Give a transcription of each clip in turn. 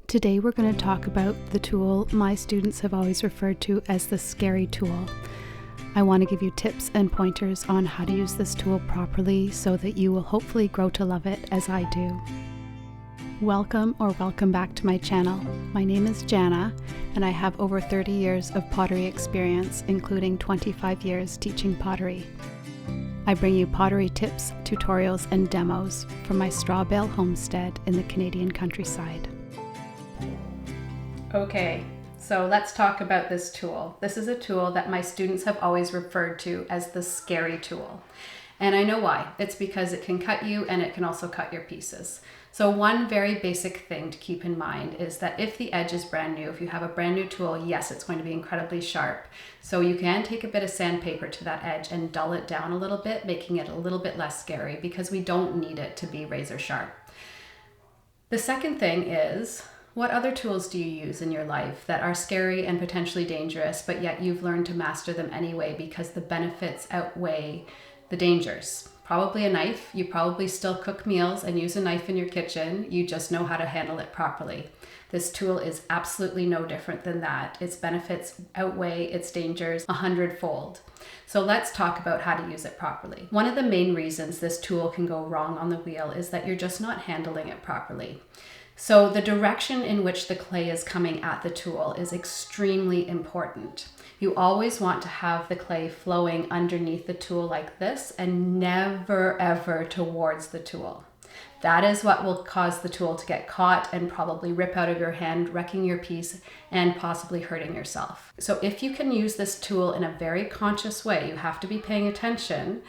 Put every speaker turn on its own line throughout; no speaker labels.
Today we're going to talk about the tool my students have always referred to as the scary tool. I want to give you tips and pointers on how to use this tool properly so that you will hopefully grow to love it as I do. Welcome back to my channel. My name is Jana and I have over 30 years of pottery experience, including 25 years teaching pottery. I bring you pottery tips, tutorials, and demos from my straw bale homestead in the Canadian countryside. Okay, so let's talk about this tool. This is a tool that my students have always referred to as the scary tool. And I know why. It's because it can cut you and it can also cut your pieces. So one very basic thing to keep in mind is that if the edge is brand new, if you have a brand new tool, yes, it's going to be incredibly sharp. So you can take a bit of sandpaper to that edge and dull it down a little bit, making it a little bit less scary because we don't need it to be razor sharp. The second thing is, what other tools do you use in your life that are scary and potentially dangerous, but yet you've learned to master them anyway because the benefits outweigh the dangers? Probably a knife. You probably still cook meals and use a knife in your kitchen. You just know how to handle it properly. This tool is absolutely no different than that. Its benefits outweigh its dangers 100-fold. So let's talk about how to use it properly. One of the main reasons this tool can go wrong on the wheel is that you're just not handling it properly. So the direction in which the clay is coming at the tool is extremely important. You always want to have the clay flowing underneath the tool like this and never ever towards the tool. That is what will cause the tool to get caught and probably rip out of your hand, wrecking your piece and possibly hurting yourself. So if you can use this tool in a very conscious way, you have to be paying attention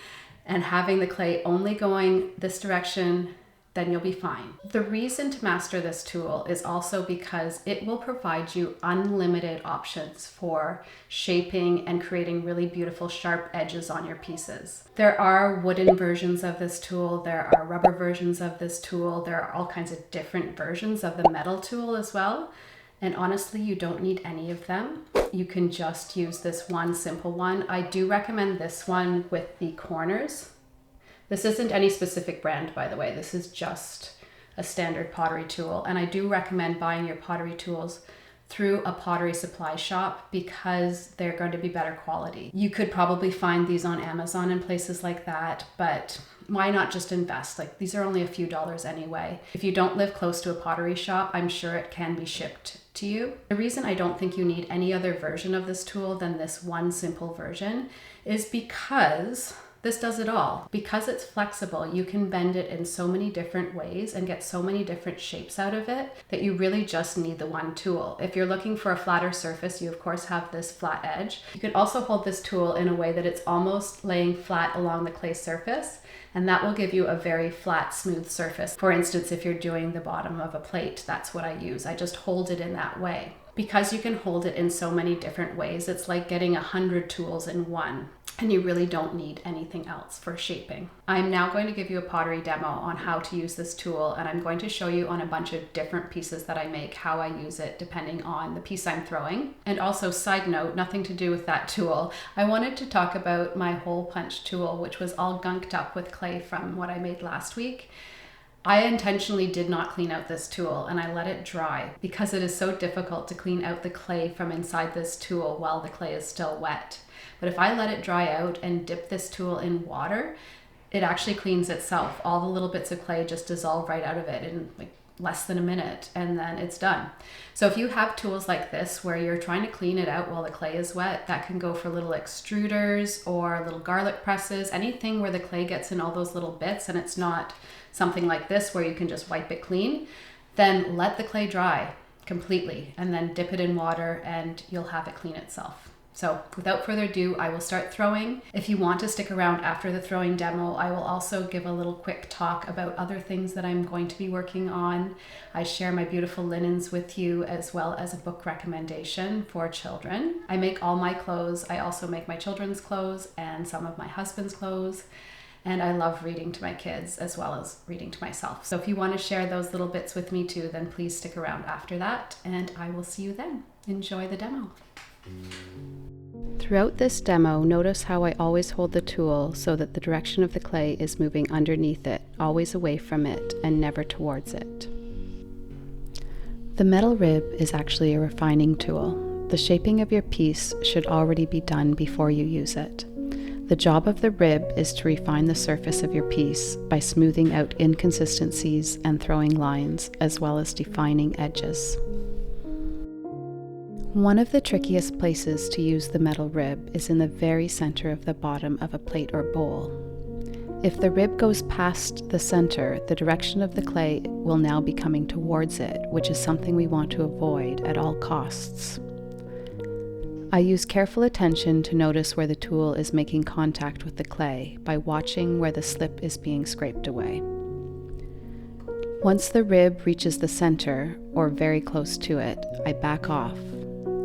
and having the clay only going this direction, then you'll be fine. The reason to master this tool is also because it will provide you unlimited options for shaping and creating really beautiful sharp edges on your pieces. There are wooden versions of this tool, there are rubber versions of this tool, there are all kinds of different versions of the metal tool as well. And honestly, you don't need any of them. You can just use this one simple one. I do recommend this one with the corners. This isn't any specific brand, by the way. This is just a standard pottery tool. And I do recommend buying your pottery tools through a pottery supply shop because they're going to be better quality. You could probably find these on Amazon and places like that, but why not just invest? Like, these are only a few dollars anyway. If you don't live close to a pottery shop, I'm sure it can be shipped to you. The reason I don't think you need any other version of this tool than this one simple version is because this does it all. Because it's flexible, you can bend it in so many different ways and get so many different shapes out of it that you really just need the one tool. If you're looking for a flatter surface, you of course have this flat edge. You can also hold this tool in a way that it's almost laying flat along the clay surface, and that will give you a very flat, smooth surface. For instance, if you're doing the bottom of a plate, that's what I use. I just hold it in that way. Because you can hold it in so many different ways, it's like getting 100 tools in one. And you really don't need anything else for shaping. I'm now going to give you a pottery demo on how to use this tool, and I'm going to show you on a bunch of different pieces that I make how I use it depending on the piece I'm throwing. And also, side note, nothing to do with that tool, I wanted to talk about my hole punch tool, which was all gunked up with clay from what I made last week. I intentionally did not clean out this tool and I let it dry because it is so difficult to clean out the clay from inside this tool while the clay is still wet. But if I let it dry out and dip this tool in water, it actually cleans itself. All the little bits of clay just dissolve right out of it in like less than a minute and then it's done. So if you have tools like this where you're trying to clean it out while the clay is wet, that can go for little extruders or little garlic presses, anything where the clay gets in all those little bits and it's not something like this where you can just wipe it clean, then let the clay dry completely and then dip it in water and you'll have it clean itself. So without further ado, I will start throwing. If you want to stick around after the throwing demo, I will also give a little quick talk about other things that I'm going to be working on. I share my beautiful linens with you as well as a book recommendation for children. I make all my clothes. I also make my children's clothes and some of my husband's clothes. And I love reading to my kids as well as reading to myself. So if you want to share those little bits with me too, then please stick around after that and I will see you then. Enjoy the demo. Throughout this demo, notice how I always hold the tool so that the direction of the clay is moving underneath it, always away from it and never towards it. The metal rib is actually a refining tool. The shaping of your piece should already be done before you use it. The job of the rib is to refine the surface of your piece by smoothing out inconsistencies and throwing lines, as well as defining edges. One of the trickiest places to use the metal rib is in the very center of the bottom of a plate or bowl. If the rib goes past the center, the direction of the clay will now be coming towards it, which is something we want to avoid at all costs. I use careful attention to notice where the tool is making contact with the clay by watching where the slip is being scraped away. Once the rib reaches the center, or very close to it, I back off.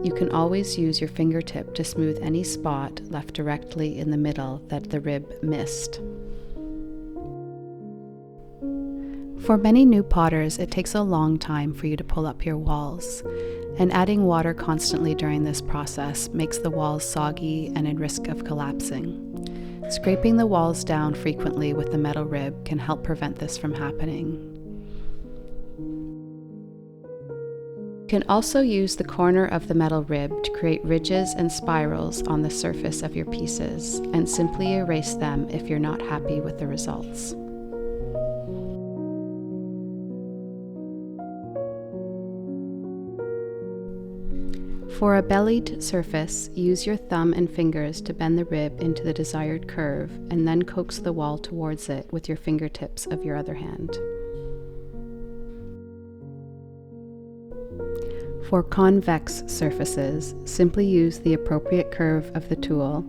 You can always use your fingertip to smooth any spot left directly in the middle that the rib missed. For many new potters, it takes a long time for you to pull up your walls, and adding water constantly during this process makes the walls soggy and at risk of collapsing. Scraping the walls down frequently with the metal rib can help prevent this from happening. You can also use the corner of the metal rib to create ridges and spirals on the surface of your pieces, and simply erase them if you're not happy with the results. For a bellied surface, use your thumb and fingers to bend the rib into the desired curve, and then coax the wall towards it with your fingertips of your other hand. For convex surfaces, simply use the appropriate curve of the tool,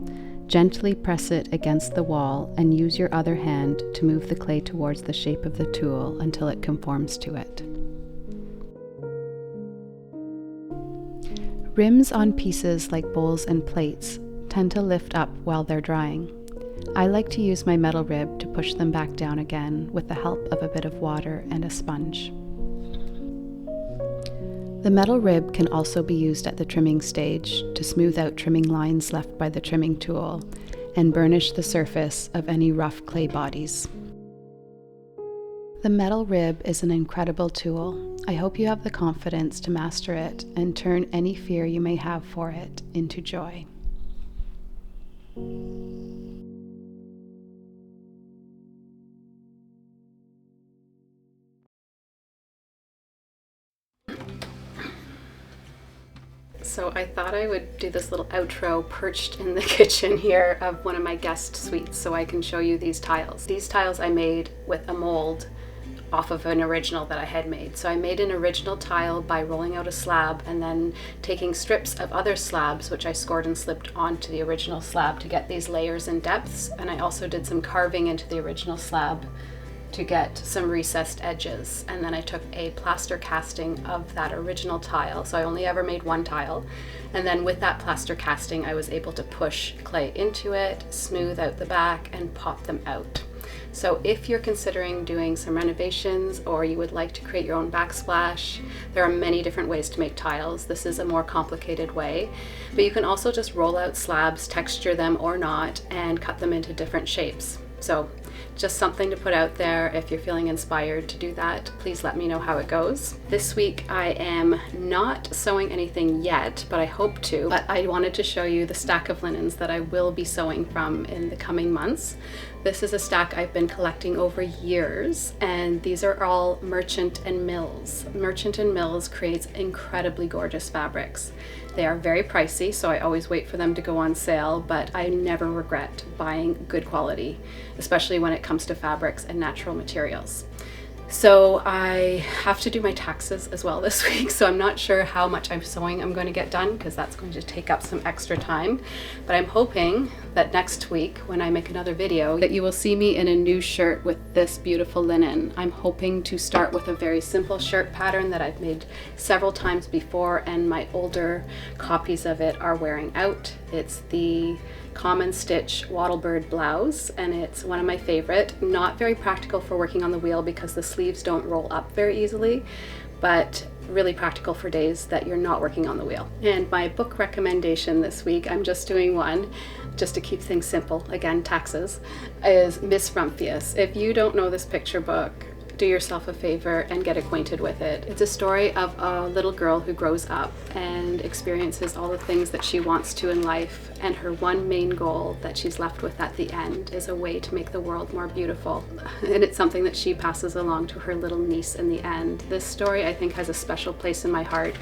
gently press it against the wall, and use your other hand to move the clay towards the shape of the tool until it conforms to it. Rims on pieces like bowls and plates tend to lift up while they're drying. I like to use my metal rib to push them back down again with the help of a bit of water and a sponge. The metal rib can also be used at the trimming stage to smooth out trimming lines left by the trimming tool and burnish the surface of any rough clay bodies. The metal rib is an incredible tool. I hope you have the confidence to master it and turn any fear you may have for it into joy. So I thought I would do this little outro perched in the kitchen here of one of my guest suites so I can show you these tiles. These tiles I made with a mold off of an original that I had made. So I made an original tile by rolling out a slab and then taking strips of other slabs, which I scored and slipped onto the original slab to get these layers and depths. And I also did some carving into the original slab to get some recessed edges. And then I took a plaster casting of that original tile. So I only ever made one tile. And then with that plaster casting, I was able to push clay into it, smooth out the back, and pop them out. So if you're considering doing some renovations or you would like to create your own backsplash, there are many different ways to make tiles. This is a more complicated way, but you can also just roll out slabs, texture them or not, and cut them into different shapes. So just something to put out there. If you're feeling inspired to do that, please let me know how it goes. This week I am not sewing anything yet, but I hope to. But I wanted to show you the stack of linens that I will be sewing from in the coming months. This is a stack I've been collecting over years, and these are all Merchant and Mills. Merchant and Mills creates incredibly gorgeous fabrics. They are very pricey, so I always wait for them to go on sale, but I never regret buying good quality, especially when it comes to fabrics and natural materials. So I have to do my taxes as well this week, so I'm not sure how much sewing I'm going to get done because that's going to take up some extra time. But I'm hoping that next week when I make another video that you will see me in a new shirt with this beautiful linen. I'm hoping to start with a very simple shirt pattern that I've made several times before and my older copies of it are wearing out. It's the Common Stitch Wattlebird blouse, and it's one of my favorite. Not very practical for working on the wheel because the sleeves don't roll up very easily, but really practical for days that you're not working on the wheel. And my book recommendation this week, I'm just doing one just to keep things simple, again taxes, is Miss Rumphius. If you don't know this picture book, do yourself a favor and get acquainted with it. It's a story of a little girl who grows up and experiences all the things that she wants to in life, and her one main goal that she's left with at the end is a way to make the world more beautiful. And it's something that she passes along to her little niece in the end. This story, I think, has a special place in my heart.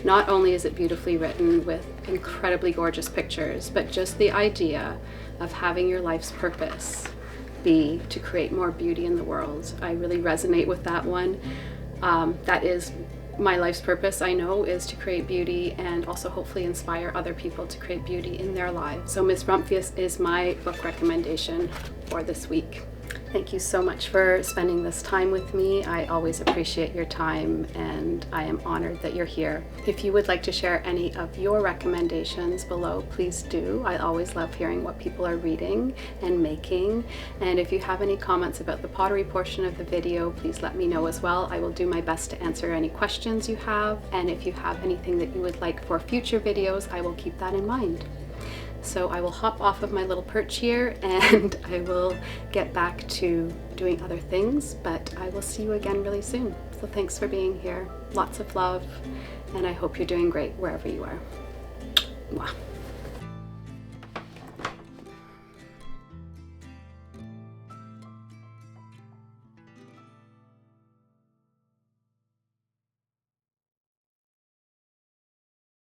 Not only is it beautifully written with incredibly gorgeous pictures, but just the idea of having your life's purpose be to create more beauty in the world. I really resonate with that one. That is my life's purpose, I know, is to create beauty and also hopefully inspire other people to create beauty in their lives. So Ms. Rumphius is my book recommendation for this week. Thank you so much for spending this time with me. I always appreciate your time, and I am honored that you're here. If you would like to share any of your recommendations below, please do. I always love hearing what people are reading and making. And if you have any comments about the pottery portion of the video, please let me know as well. I will do my best to answer any questions you have. And if you have anything that you would like for future videos, I will keep that in mind. So I will hop off of my little perch here and I will get back to doing other things, but I will see you again really soon. So thanks for being here. Lots of love, and I hope you're doing great wherever you are. Mwah.